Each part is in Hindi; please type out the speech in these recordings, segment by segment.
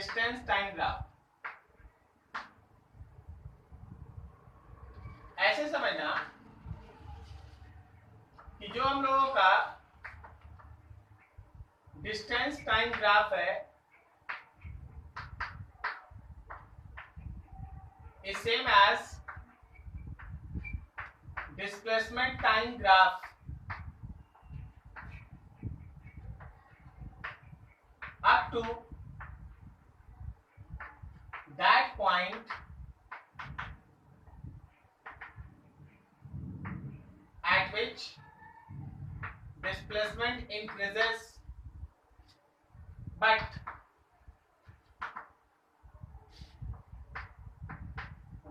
Distance time graph. ऐसे समझना कि जो हम लोगों का डिस्टेंस टाइम ग्राफ है is same as displacement time graph up to that point at which displacement increases but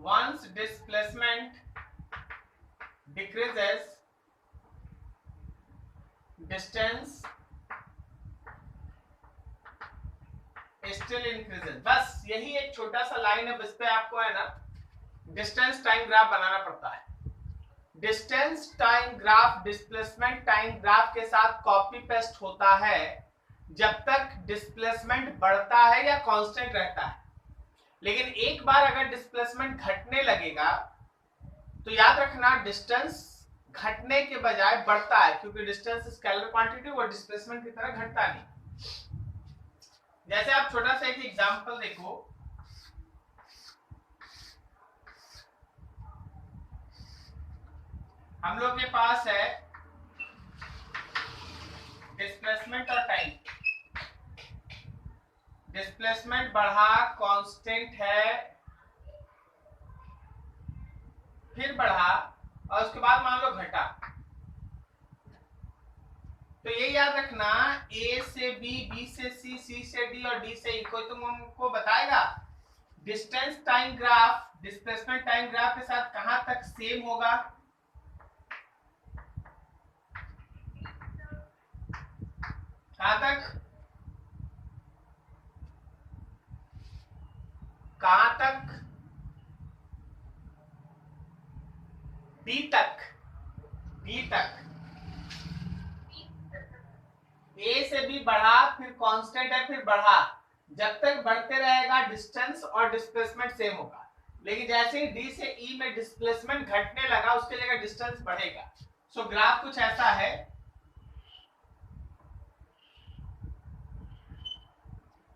once displacement decreases distance still increases। बस यही एक छोटा सा लाइन है, इस पे आपको है ना डिस्टेंस टाइम ग्राफ बनाना पड़ता है। Distance time graph displacement time graph के साथ कॉपी पेस्ट होता है जब तक डिस्प्लेसमेंट बढ़ता है या कांस्टेंट रहता है। लेकिन एक बार अगर डिस्प्लेसमेंट घटने लगेगा तो याद रखना डिस्टेंस घटने के बजाय बढ़ता है, क्योंकि डिस्टेंस स्केलर क्वांटिटी और डिस्प्लेसमेंट की तरह घटता नहीं। जैसे आप छोटा सा एक एग्जांपल देखो, हम लोग के पास है डिस्प्लेसमेंट और टाइम। डिस्प्लेसमेंट बढ़ा, कांस्टेंट है, फिर बढ़ा और उसके बाद मान लो घटा। तो ये याद रखना ए से बी, बी से सी, सी से डी और डी से ई। कोई तुमको बताएगा distance time graph displacement time graph के साथ कहां तक सेम होगा? कहां तक? कहां तक? डी तक। डी तक। ए से बी बढ़ा, फिर कांस्टेंट है, फिर बढ़ा। जब तक बढ़ते रहेगा डिस्टेंस और डिस्प्लेसमेंट सेम होगा। लेकिन जैसे ही डी से ई में डिस्प्लेसमेंट घटने लगा, उसके जगह डिस्टेंस बढ़ेगा। सो ग्राफ कुछ ऐसा है।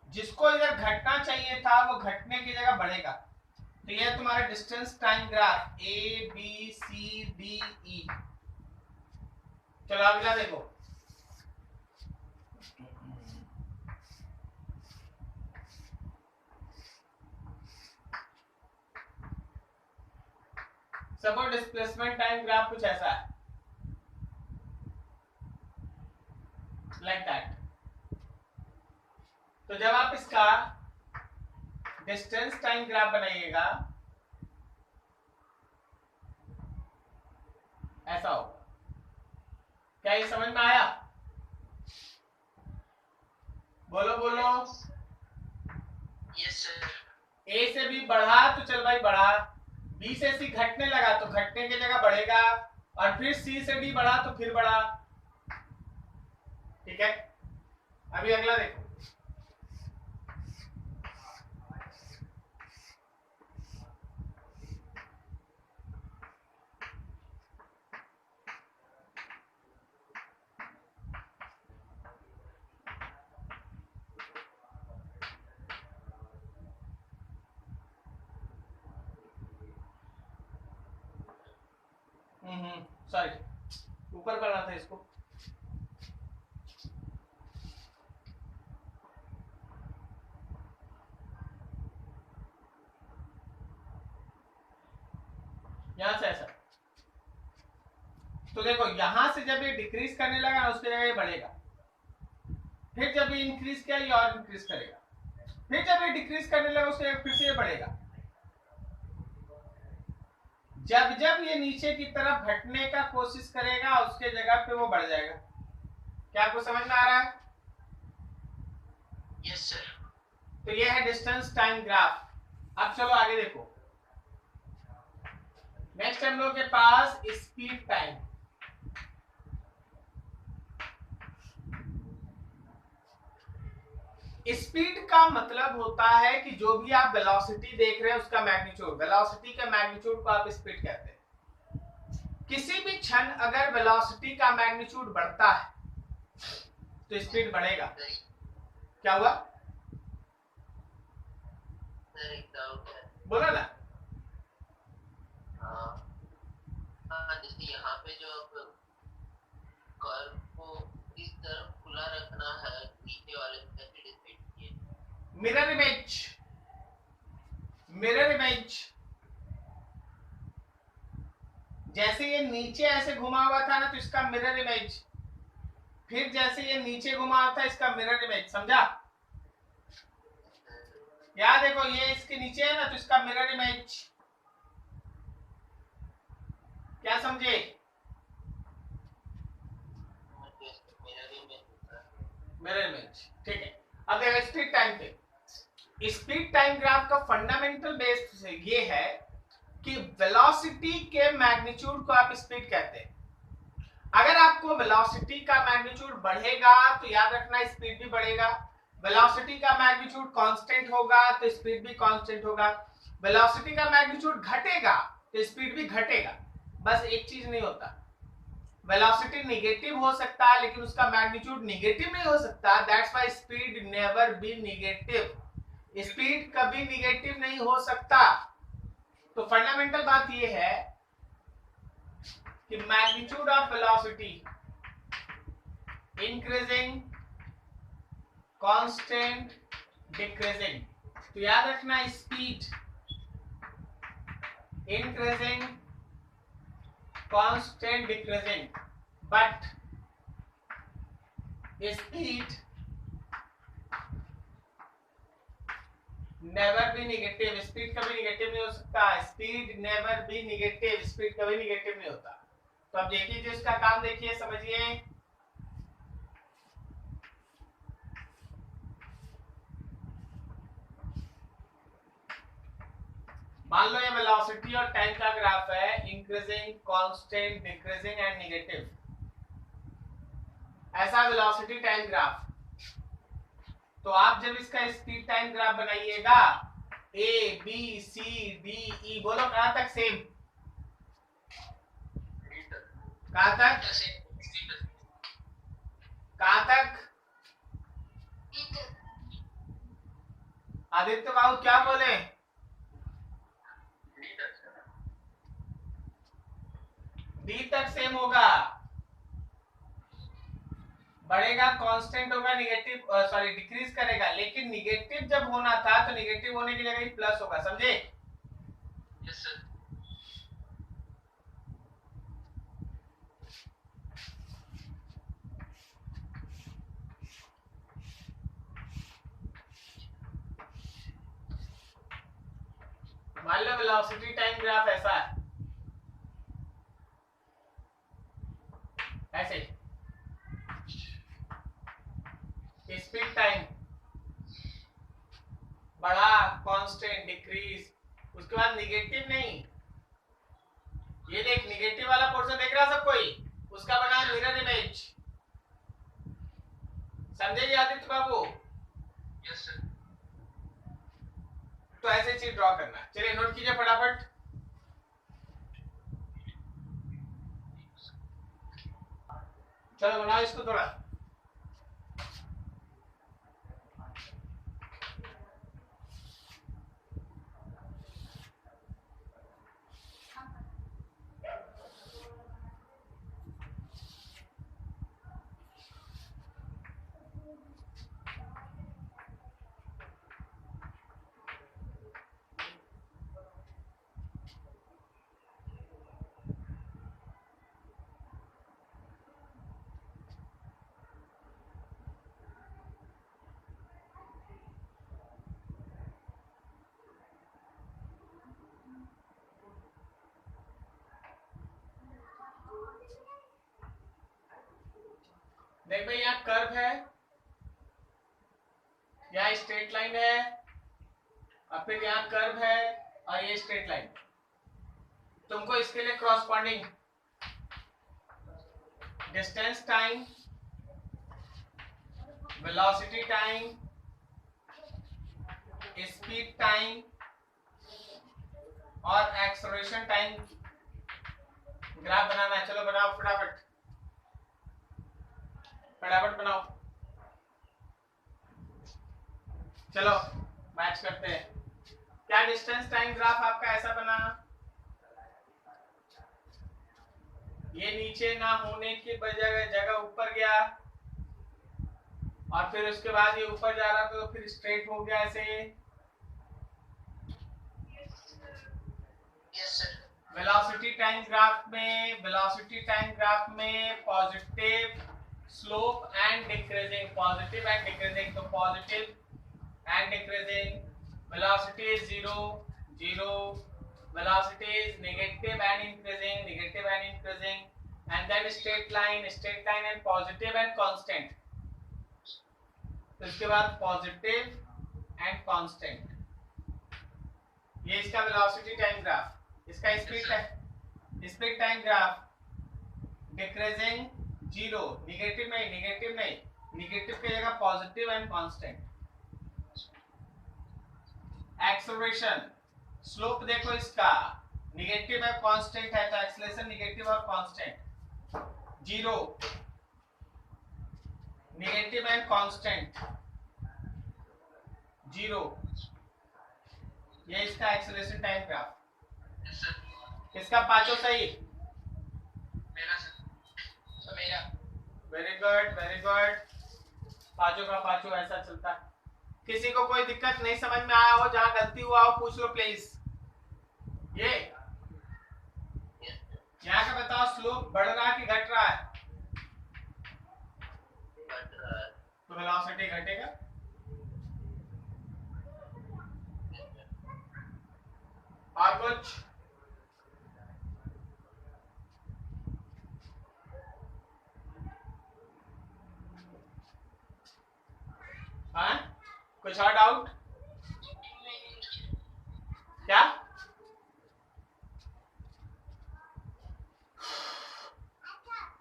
जिसको इधर घटना चाहिए था वो घटने की जगह बढ़ेगा। तो यह तुम्हारा distance time graph A B C D E. चलो अगला देखो। सपोज डिस्प्लेसमेंट टाइम ग्राफ कुछ ऐसा है, लाइक दैट। तो जब आप इसका डिस्टेंस टाइम ग्राफ बनाइएगा ऐसा होगा। क्या ये समझ में आया? बोलो बोलो। Yes sir. ए से बी बढ़ा तो चल भाई बढ़ा, बी से सी घटने लगा तो घटने की जगह बढ़ेगा, और फिर सी से डी बढ़ा तो फिर बढ़ा। ठीक है, अभी अगला देखो। सॉरी, ऊपर करना था इसको। यहां से ऐसा। तो देखो यहां से जब ये डिक्रीज करने लगा ना, उसकी जगह ये बढ़ेगा। फिर जब ये इंक्रीज किया ये और इंक्रीज करेगा, फिर जब ये डिक्रीज करने लगा उसके जगह फिर से ये बढ़ेगा। जब जब ये नीचे की तरफ घटने का कोशिश करेगा उसके जगह पे वो बढ़ जाएगा। क्या आपको समझ में आ रहा है? Yes sir. तो ये है डिस्टेंस टाइम ग्राफ। अब चलो आगे देखो। नेक्स्ट हम लोग के पास स्पीड टाइम। स्पीड का का मतलब होता है कि जो भी आप वेलोसिटी देख रहे हैं उसका मैग्नीट्यूड, वेलोसिटी के मैग्नीट्यूड को आप स्पीड कहते हैं। किसी भी क्षण अगर वेलोसिटी का मैग्नीट्यूड बढ़ता है तो स्पीड बढ़ेगा। क्या हुआ? बोला ना। जैसे यहाँ पे जो कर्व को इस तरफ खुला रखना है, नीचे वाले कैसे डिसाइड किए? Mirror image, mirror image. जैसे ये नीचे ऐसे घुमा हुआ था ना तो इसका मिरर इमेज, फिर जैसे ये नीचे घुमा हुआ था इसका मिरर इमेज, समझा? याद देखो ये इसके नीचे है ना तो इसका मिरर इमेज। क्या समझे? मिरर इमेज, ठीक है। अब देखो स्पीड टाइम पे, स्पीड टाइम ग्राफ का फंडामेंटल बेस ये है कि वेलोसिटी के मैग्नीट्यूड को आप स्पीड कहते हैं। अगर आपको वेलोसिटी का मैग्नीट्यूड बढ़ेगा तो याद रखना स्पीड भी बढ़ेगा, वेलोसिटी का मैग्नीट्यूड कांस्टेंट होगा तो स्पीड भी कांस्टेंट होगा, वेलोसिटी का मैग्नीट्यूड घटेगा तो स्पीड भी घटेगा। बस एक चीज नहीं होता, वेलोसिटी नेगेटिव हो सकता है लेकिन उसका मैग्नीट्यूड नेगेटिव नहीं हो सकता। That's why speed never be negative, speed कभी नेगेटिव नहीं हो सकता। तो फंडामेंटल बात ये है कि magnitude of velocity increasing, constant, decreasing. तो याद रखना speed increasing, constant, decreasing, but speed never be negative, speed कभी नेगेटिव नहीं हो सकता। Speed never be negative, speed कभी नेगेटिव नहीं होता। तो अब देखिए जो इसका काम देखिए, समझिए। मान लो ये वेलोसिटी और टाइम का ग्राफ है, increasing, constant, decreasing and negative. ऐसा वेलोसिटी टाइम ग्राफ। तो आप जब इसका स्पीड टाइम ग्राफ बनाइएगा, ए बी सी डी ई, बोलो कहां तक सेम? कहां तक? कहां तक? आदित्य बाबू क्या बोले? डी तक सेम होगा, बढ़ेगा, कांस्टेंट होगा, नेगेटिव सॉरी डिक्रीज करेगा। लेकिन नेगेटिव जब होना था तो नेगेटिव होने की जगह प्लस होगा, समझे? Yes sir. मान लो वेलोसिटी टाइम ग्राफ ऐसा है, ऐसे स्पीड टाइम बढ़ा, कांस्टेंट, डिक्रीज, उसके बाद नेगेटिव नहीं, ये देख नेगेटिव वाला पोर्शन देख रहा सब कोई, उसका बना मिरर इमेज। समझे आदित्य बाबू? Yes sir. तो ऐसे चीज ड्रॉ करना। चलिए नोट कीजिए फटाफट। चलो बनाओ इसको थोड़ा। देख भाई यहाँ कर्व है, यहाँ स्ट्रेट लाइन है, और फिर यहाँ कर्व है और ये स्ट्रेट लाइन। तुमको इसके लिए corresponding distance time, velocity time, speed time और एक्सेलरेशन टाइम ग्राफ बनाना है। चलो बनाओ फटाफट, फटाफट बनाओ। चलो मैच करते हैं। क्या डिस्टेंस टाइम ग्राफ आपका ऐसा बना, ये नीचे ना होने की बजाय जगह ऊपर गया और फिर उसके बाद ये ऊपर जा रहा था तो फिर स्ट्रेट हो गया ऐसे। Yes sir. Velocity time graph में positive slope and decreasing, positive and decreasing, तो positive and decreasing, velocity is 0 0, velocity is negative and increasing, and then straight line and positive and constant, तो इसके बाद पॉजिटिव एंड कांस्टेंट, ये इसका वेलोसिटी टाइम ग्राफ। इसका speed time graph decreasing 0, negative नहीं, नेगेटिव की जगह positive and constant. Acceleration slope देखो इसका नेगेटिव है, कांस्टेंट है, तो एक्सेलरेशन नेगेटिव और कांस्टेंट। 0 नेगेटिव एंड कांस्टेंट 0, ये इसका एक्सेलरेशन टाइम ग्राफ। इसका पांचों सही? मेरा सर, मेरा। वेरी गुड, पांचों का पांचों ऐसा चलता है। किसी को कोई दिक्कत नहीं समझ में आया हो, जहां गलती हुआ हो पूछ लो प्लीज। ये यहाँ का बताओ, स्लोप बढ़ रहा है कि घट रहा है? तो वेलोसिटी घटेगा। और कुछ? हाँ, कुछ और डाउट? क्या?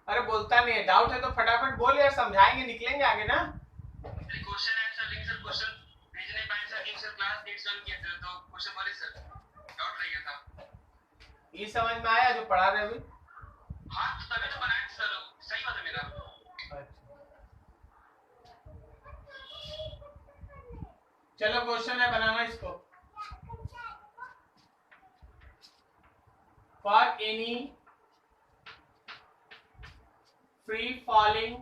अरे बोलता नहीं है, डाउट है तो फटाफट बोल यार, समझाएंगे, निकलेंगे आगे ना। Question answer link sir, question भेज नहीं पाए सर, सर क्लास 8 किया था तो क्वेश्चन बोले सर, डाउट रह गया था। ये समझ में आया जो पढ़ा रहे अभी? हाँ तभी तो बनाया सर, सही बात है मेरा। चलो क्वेश्चन है, बनाना इसको। For any free falling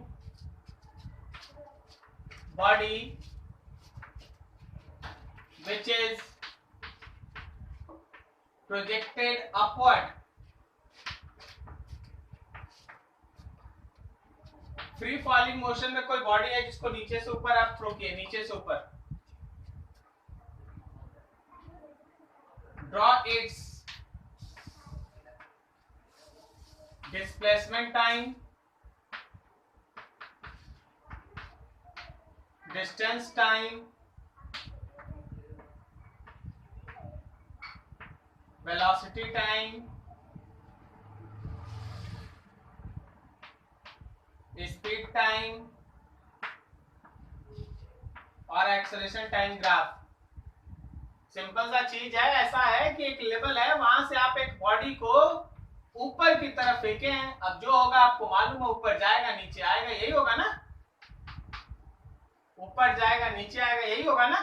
body which is projected upward, free falling motion में कोई बॉडी है जिसको नीचे से ऊपर आप थ्रो किए, नीचे से ऊपर, draw it's displacement time, distance time, velocity time, speed time और एक्सेलरेशन टाइम ग्राफ। सिंपल सा चीज है, ऐसा है कि एक लेवल है, वहां से आप एक बॉडी को ऊपर की तरफ फेंके हैं। अब जो होगा आपको मालूम है, ऊपर जाएगा नीचे आएगा, यही होगा ना? ऊपर जाएगा नीचे आएगा, यही होगा ना?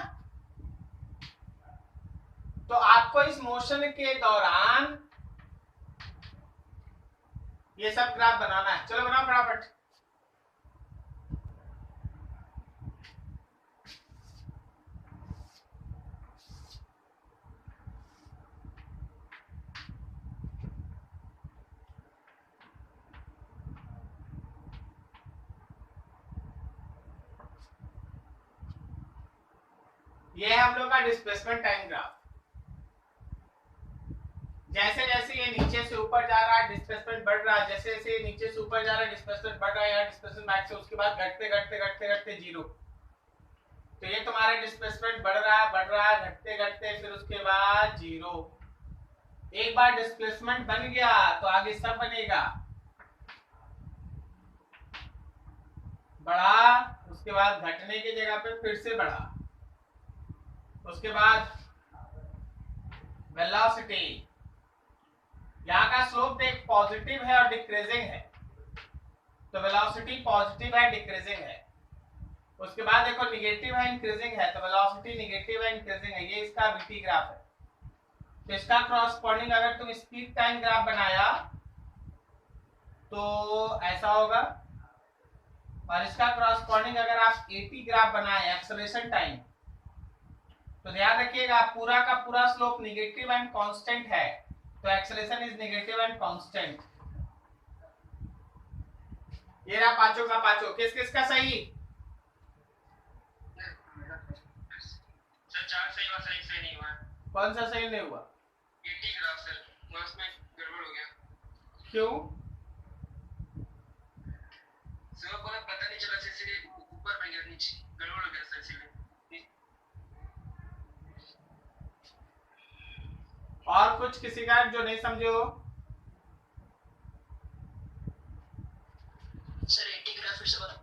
तो आपको इस मोशन के दौरान ये सब ग्राफ बनाना है। चलो बनाओ फटाफट। ये है हम लोग का डिस्प्लेसमेंट टाइम ग्राफ। जैसे जैसे ये नीचे से ऊपर जा रहा है डिस्प्लेसमेंट बढ़ रहा है, जैसे जैसे ये नीचे से ऊपर जा रहा है डिस्प्लेसमेंट बढ़ रहा है, डिस्प्लेसमेंट मैक्स है, उसके बाद घटते घटते घटते घटते 0। तो ये तुम्हारा डिस्प्लेसमेंट बढ़ रहा है घटते घटते, फिर उसके बाद 0। एक बार डिस्प्लेसमेंट बन गया तो आगे सब बनेगा, बढ़ा, उसके बाद घटने की जगह पे फिर से बढ़ा, उसके बाद वेलोसिटी, यहाँ का स्लोप देख पॉजिटिव है और डिक्रीजिंग है, तो वेलोसिटी पॉजिटिव है डिक्रीजिंग है। उसके बाद देखो निगेटिव है इंक्रीजिंग है, तो वेलोसिटी निगेटिव है इंक्रीजिंग है। ये इसका वीटी ग्राफ है। तो इसका क्रॉसपोंडिंग अगर तुम स्पीड टाइम ग्राफ बनाया तो ऐसा होगा, और इसका क्रॉसपोंडिंग अगर आप एटी ग्राफ बनाए एक्सेलरेशन टाइम, तो ध्यान रखिएगा पूरा का पूरा स्लोप निगेटिव एंड कांस्टेंट है, तो acceleration is negative and constant. ये रहा पांचों का पांचों। किस किस का सही? सर 4 सही हुआ, सर 1 सही नहीं हुआ। कौन सा सही नहीं हुआ? 80 ग्राफ सर, मास में गड़बड़ हो गया। क्यों? सर बोला पता नहीं चला, इसलिए ऊपर में गया, नीचे गड़बड़ हो गया सर, इसलिए। और कुछ किसी का जो नहीं समझे हो? सर 80 ग्राफ फिर से बता।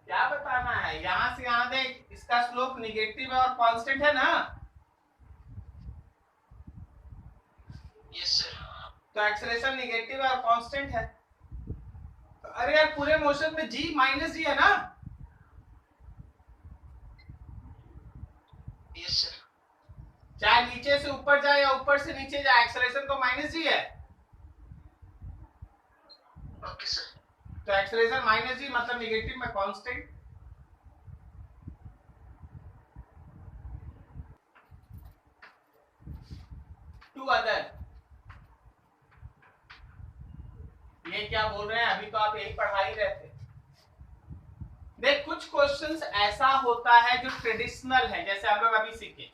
क्या बताना है? यहां से यहां देख, इसका स्लोप निगेटिव है और कांस्टेंट है ना, यस सर। तो एक्सेलरेशन निगेटिव है और कांस्टेंट है। अरे यार पूरे मोशन में जी माइनस जी है ना? Yes sir. चाहे नीचे से ऊपर जाए या ऊपर से नीचे जाए, एक्सेलरेशन तो माइनस जी है। Okay sir. तो एक्सेलरेशन माइनस जी मतलब निगेटिव में कांस्टेंट। टू अदर, ये क्या बोल रहे हैं? अभी तो आप यही पढ़ा ही रहे थे। देख कुछ क्वेश्चंस ऐसा होता है जो ट्रेडिशनल है, जैसे हम लोग अभी सीखे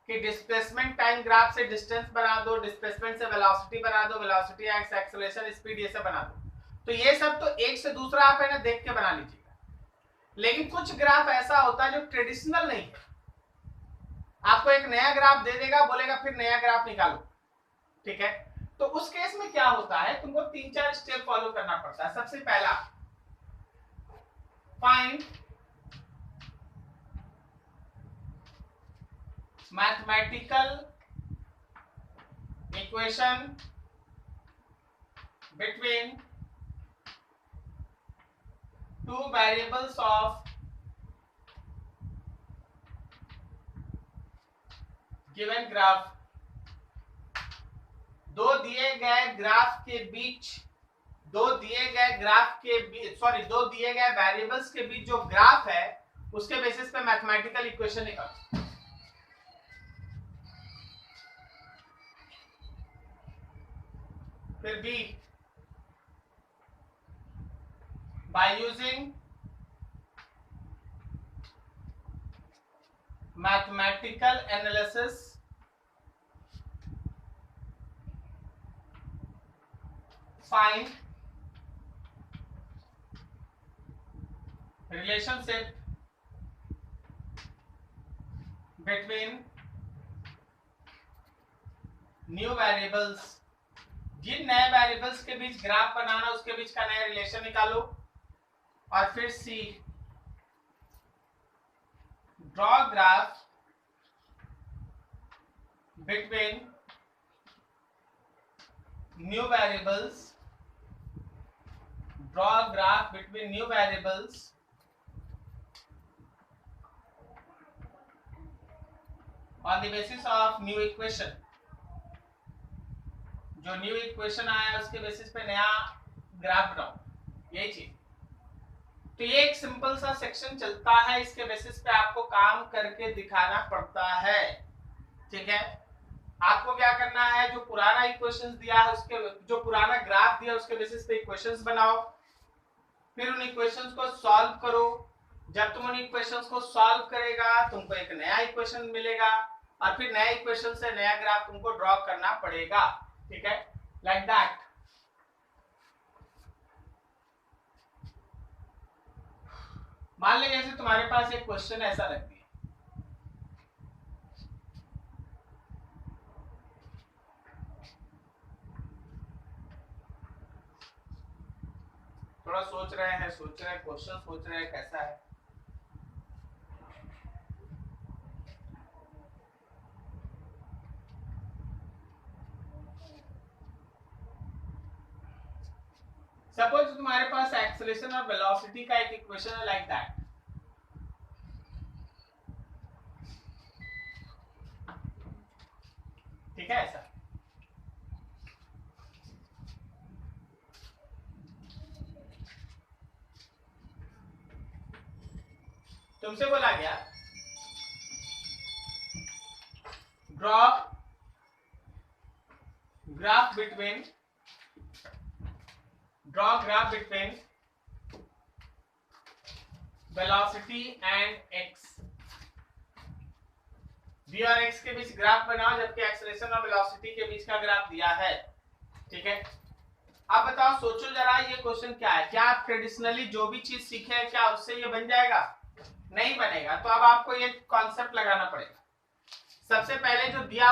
कि डिस्प्लेसमेंट टाइम ग्राफ से डिस्टेंस बना दो, डिस्प्लेसमेंट से वेलोसिटी बना दो, वेलोसिटी एक्स एक्सेलरेशन स्पीड ये सब बना दो। तो ये सब तो एक से दूसरा आप है ना देख के बना लीजिएगा। लेकिन कुछ ग्राफ ऐसा होता है जो ट्रेडिशनल नहीं है, आपको एक नया ग्राफ दे देगा, बोलेगा फिर नया ग्राफ निकालो, ठीक है? तो उस केस में क्या होता है, तुमको 3-4 स्टेप फॉलो करना पड़ता है। सबसे पहला, find mathematical equation between two variables of given graph. दो दिए गए ग्राफ के बीच, दो दिए गए वेरिएबल्स के बीच जो ग्राफ है उसके बेसिस पे मैथमेटिकल इक्वेशन निकालो। फिर B, by using mathematical analysis find relationship between new variables। जिन नए वेरिएबल्स के बीच ग्राफ बनाना उसके बीच का नया रिलेशन निकालो। और फिर see, draw graph between new variables, draw a graph between new variables on the basis of new equation। जो न्यू इक्वेशन आया उसके बेसिस पे नया ग्राफ बनाओ, यही चीज। तो ये एक सिंपल सा सेक्शन चलता है, इसके बेसिस पे आपको काम करके दिखाना पड़ता है, ठीक है? आपको क्या करना है, जो पुराना इक्वेशंस दिया है उसके, जो पुराना ग्राफ दिया उसके बेसिस पे इक्वेशंस बनाओ, फिर उन इक्वेशंस को सॉल्व करो। जब तुम उन इक्वेशंस को सॉल्व करेगा तुमको एक नया इक्वेशन मिलेगा, और फिर नया इक्वेशन से नया ग्राफ तुमको ड्रॉ करना पड़ेगा, ठीक है? Like that. मान लीजिए जैसे तुम्हारे पास एक क्वेश्चन ऐसा रख दिया, थोड़ा सोच रहे हैं क्वेश्चन सोच रहे हैं कैसा है। सपोज तुम्हारे पास एक्सेलरेशन और वेलोसिटी का एक इक्वेशन है लाइक दैट, ठीक है ऐसा। तुमसे बोला गया draw graph between velocity and x, v और x के बीच ग्राफ बनाओ, जबकि एक्सेलरेशन और वेलोसिटी के बीच का ग्राफ दिया है, ठीक है। अब बताओ, सोचो जरा, ये क्वेश्चन क्या है? क्या आप ट्रेडिशनली जो भी चीज सीखे हैं क्या उससे ये बन जाएगा? नहीं बनेगा। तो अब आपको ये कॉन्सेप्ट लगाना पड़ेगा। सबसे पहले जो दिया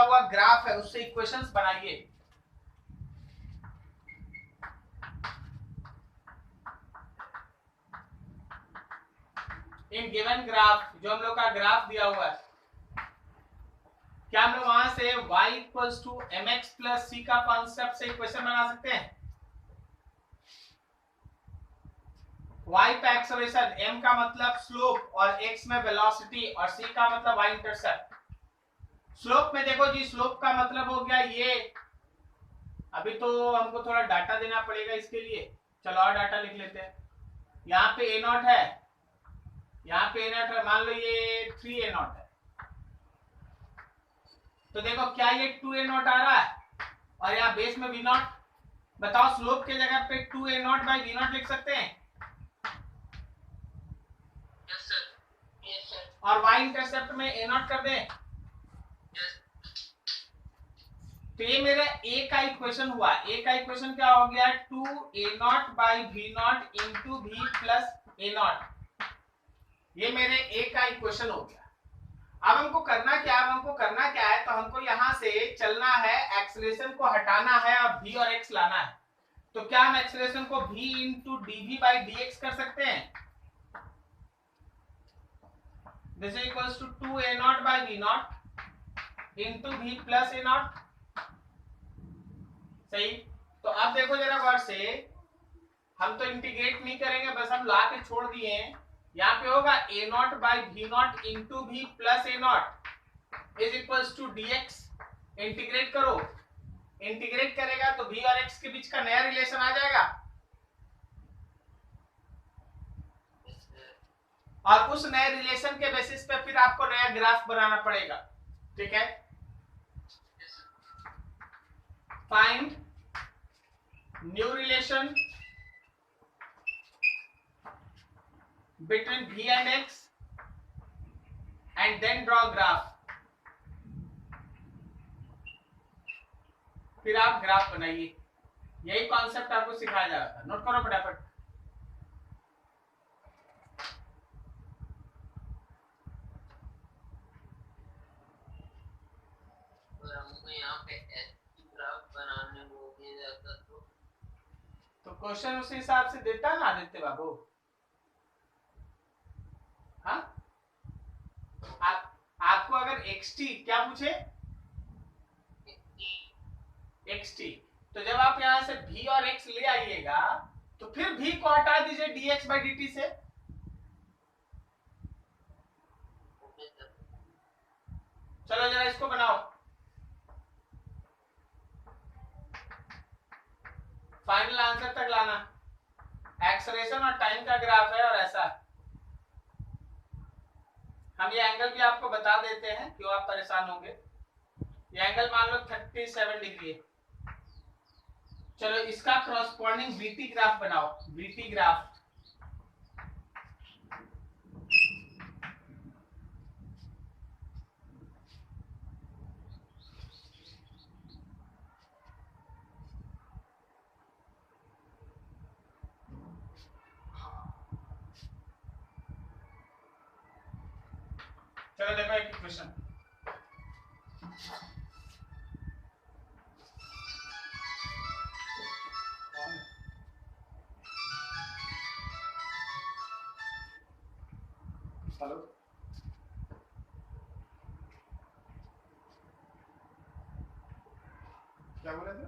हुआ ग्राफ है उससे इक्वेशंस बनाइए। इन गिवन ग्राफ, जो हम लोग का ग्राफ दिया हुआ है, क्या हम लोग वहां से y equals to mx plus c का कॉन्सेप्ट से इक्वेशन बना सकते हैं? y पे एक्सेलरेशन, m का मतलब स्लोप और x में वेलोसिटी और c का मतलब y इंटरसेप्ट। स्लोप में देखो जी, स्लोप का मतलब हो गया ये, अभी तो हमको थोड़ा डाटा देना पड़ेगा इसके लिए, चलो और डाटा लिख लेते हैं। यहाँ पे a0 है, यहाँ पे a0 है, मान लो ये 3a0 है, तो देखो क्या ये 2a0 आ रहा है और यहाँ बेस में v0। बताओ, स्लोप के जगह पे 2a0 बाई v0 लिख सकते हैं? Yes sir. Yes sir. और y इंटरसेप्ट में a0 कर दें, यस। तो ये मेरा a का इक्वेशन हुआ। a का इक्वेशन क्या हो गया? 2a0 by v0 into v plus a0, ये मेरे a का इक्वेशन हो गया। अब हमको करना क्या है, तो हमको यहां से चलना है, एक्सेलरेशन को हटाना है और v और x लाना है। तो क्या हम एक्सेलरेशन को v into dv by dx कर सकते हैं? This is equals to 2a0 by v0 into v plus a0, सही। तो अब देखो जरा गौर से, हम तो इंटीग्रेट नहीं करेंगे, बस हम ला के छोड़ दिए हैं। यहाँ पे होगा a0 by v0 into v plus a0 is equals to dx। Integrate करो, इंटीग्रेट करेगा तो v और x के बीच का नया रिलेशन आ जाएगा, और उस नए रिलेशन के बेसिस पे फिर आपको नया ग्राफ बनाना पड़ेगा, ठीक है। Find new relation between v and x and then draw graph। फिर आप ग्राफ बनाइए। यही कॉन्सेप्ट आपको सिखाया जा रहा था, नोट करो फटाफट। और हमको यहाँ पे ग्राफ बनाने को दिया जाता तो क्वेश्चन उसी हिसाब से देता ना आदित्य बाबू। हाँ, आपको अगर xt क्या पूछे, xt, तो जब आप यहां से v और x ले आइएगा तो फिर v को हटा दीजिए dx बाई dt से। चलो जरा इसको बनाओ, फाइनल आंसर तक लाना। एक्सेलरेशन और टाइम का ग्राफ है और ऐसा। हम ये एंगल भी आपको बता देते हैं, क्यों आप परेशान होंगे। ये एंगल मान लो 37 डिग्री है। चलो इसका क्रॉसपॉन्डिंग VT ग्राफ बनाओ, VT ग्राफ। चलो देखो एक क्वेश्चन, हेलो, क्या बोले थे?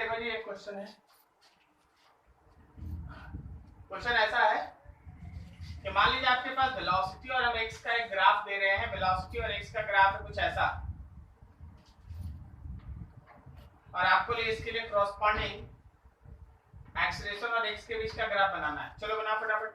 देखो जी, एक क्वेश्चन है। क्वेश्चन ऐसा है कि मान लीजिए आपके पास वेलोसिटी और हम एक्स का एक ग्राफ दे रहे हैं। वेलोसिटी और एक्स का ग्राफ है कुछ ऐसा, और आपको इसके लिए कॉरस्पॉन्डिंग एक्सीलरेशन और एक्स के बीच का ग्राफ बनाना है। चलो बनाओ फटाफट।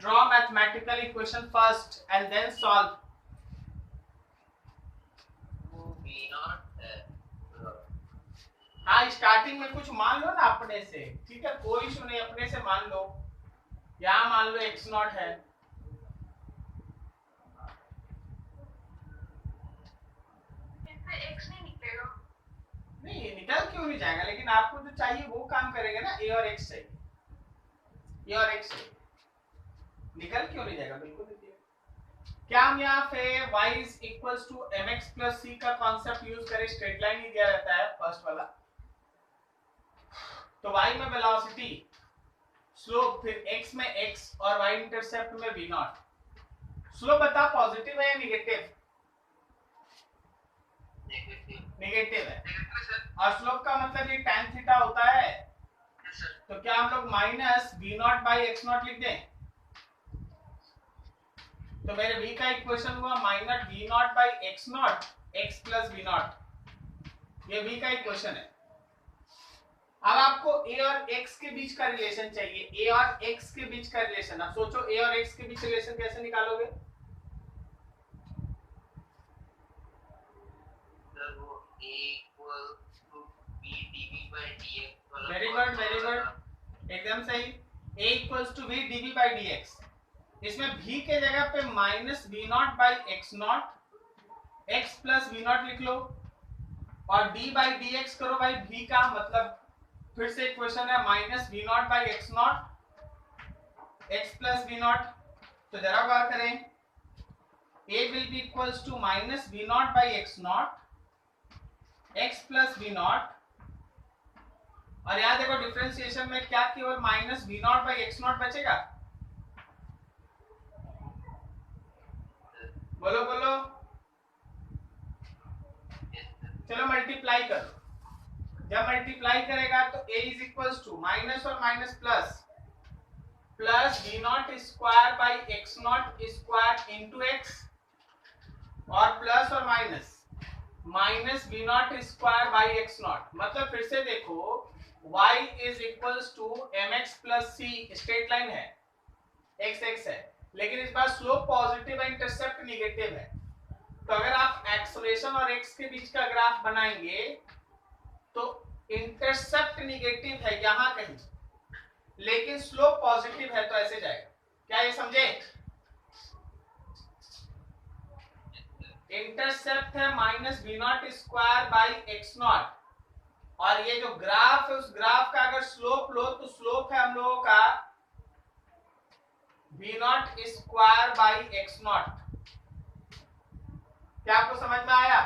Draw mathematical equation first and then solve. हाँ, स्टार्टिंग में कुछ मान लो ना अपने से, ठीक है, कोई इशू नहीं, अपने से मान लो। यहाँ मान लो x नॉट है, x नहीं निकलेगा। नहीं निकल क्यों नहीं जाएगा, लेकिन आपको जो चाहिए वो काम करेगा ना। a और x चाहिए, a और x चाहिए, निकल क्यों नहीं जाएगा, बिल्कुल नहीं दिया। क्या हम यहाँ पे y is equals to mx plus c का कॉन्सेप्ट यूज करें? स्ट्रेट लाइन ही दिया रहता है फर्स्ट वाला, तो y में वेलोसिटी, स्लोप, फिर x में x और y इंटरसेप्ट में v नॉट। स्लोप बता पॉजिटिव है या नेगेटिव? नेगेटिव है। और स्लोप का मतलब ये tan थीटा होता है, तो क्या हम लोग minus v naught by x not लिख दें? तो मेरे v का इक्वेशन हुआ minus v naught by x naught x प्लस v नॉट। ये v का इक्वेशन है। अब आपको a और x के बीच का रिलेशन चाहिए, a और x के बीच का रिलेशन। अब सोचो a और x के बीच रिलेशन कैसे निकालोगे? वेरी गुड, वेरी गुड, एकदम सही। a equals to v dv by dx। इसमें v के जगह पे minus v naught by x naught, x प्लस v नॉट लिख लो, और d बाई dx करो भाई v का मतलब, फिर से इक्वेशन है minus v naught by x naught x plus v naught. तो जरा गौर करें, a will be equals to minus v naught by x naught x plus v naught, और यहाँ देखो डिफरेंशिएशन में क्या केवल minus v naught by x naught बचेगा? बोलो बोलो, चलो मल्टीप्लाई करो। जब मल्टीप्लाई करेगा तो a is equals to minus और minus plus, plus v not square by x not square into x, और प्लस और minus minus v not square by x not. मतलब फिर से देखो, y is equals to mx plus c, straight line है, x x है, लेकिन इस बार स्लोप पॉजिटिव है, इंटरसेप्ट नेगेटिव है। तो अगर आप एक्सेलरेशन और x के बीच का ग्राफ बनाएंगे तो इंटरसेप्ट नेगेटिव है यहां कहीं, लेकिन स्लोप पॉजिटिव है, तो ऐसे जाएगा। क्या ये समझे? इंटरसेप्ट है minus v not square by x naught, और ये जो ग्राफ है उस ग्राफ का अगर स्लोप लो तो स्लोप है हम लोगों का v not square by x naught. क्या आपको समझ में आया?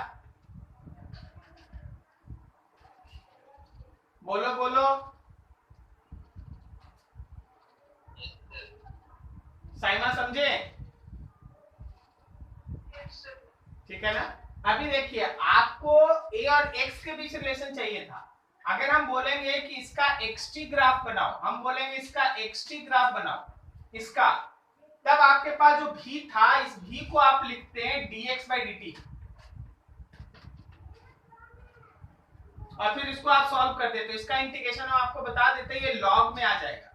बोलो बोलो, साइमा समझे? ठीक है ना। अभी देखिए, आपको a और x के बीच रिलेशन चाहिए था। अगर हम बोलेंगे कि इसका xt ग्राफ बनाओ, हम बोलेंगे इसका xt ग्राफ बनाओ इसका, तब आपके पास जो v था, इस v को आप लिखते हैं dx बाई dt, और फिर इसको आप सॉल्व कर देते। इसका इंटीग्रेशन हम आपको बता देते हैं, ये लॉग में आ जाएगा।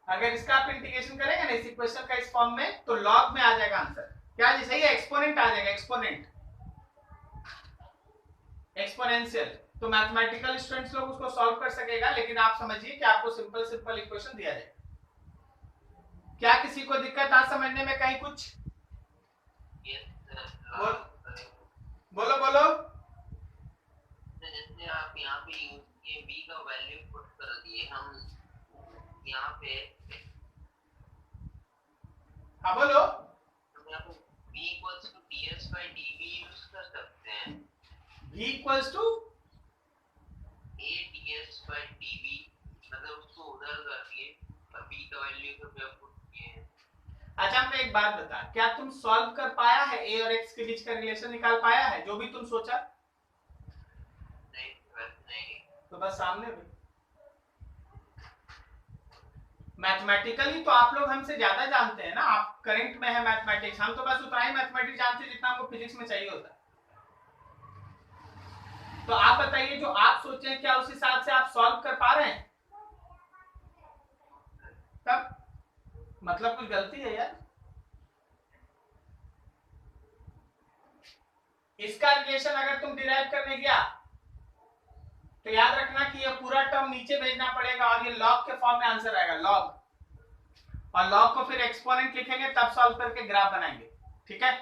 अगर इसका आप इंटीग्रेशन करेंगे ना इस इक्वेशन का इस फॉर्म में, तो लॉग में आ जाएगा आंसर। क्या जी सही है? एक्सपोनेंट आ जाएगा, एक्सपोनेंट, एक्सपोनेंशियल। तो मैथमेटिकल स्टूडेंट्स लोग उसको सॉल्व कर सकेगा, लेकिन आप समझिए कि आपको सिंपल सिंपल इक्वेशन दिया जाएगा। क्या किसी को दिक्कत आज समझने में कहीं कुछ? बोलो बोलो। जैसे आप यहाँ पे ये v का वैल्यू पुट कर दिए, हम यहाँ पे हाँ बोलो। हम यहाँ पे v equals to ds by dv use कर सकते हैं। v equals to a ds by dv, मतलब उसको उधर कर दिए और b का वैल्यू को पे पुट किए। अच्छा मैं एक बात बता, क्या तुम सॉल्व कर पाया है a और x के बीच का रिलेशन निकाल पाया है जो भी तुम सोचा? नहीं बस नहीं। तो बस सामने भी मैथमेटिकली तो आप लोग हमसे ज्यादा जानते हैं ना, आप करंट में है मैथमेटिक्स, हम तो बस उतना ही मैथमेटिक्स जानते हैं जितना हमको फिजिक्स में चाहिए होता है। तो आप बताइए जो आप सोचे क्या उस हिसाब से आप सॉल्व कर पा रहे हैं? तब मतलब कुछ गलती है यार। इसका रिलेशन अगर तुम डिराइव करने गया तो याद रखना कि ये पूरा टर्म नीचे भेजना पड़ेगा और ये लॉग के फॉर्म में आंसर आएगा, लॉग, और लॉग को फिर एक्सपोनेंट लिखेंगे तब सॉल्व करके ग्राफ बनाएंगे, ठीक है।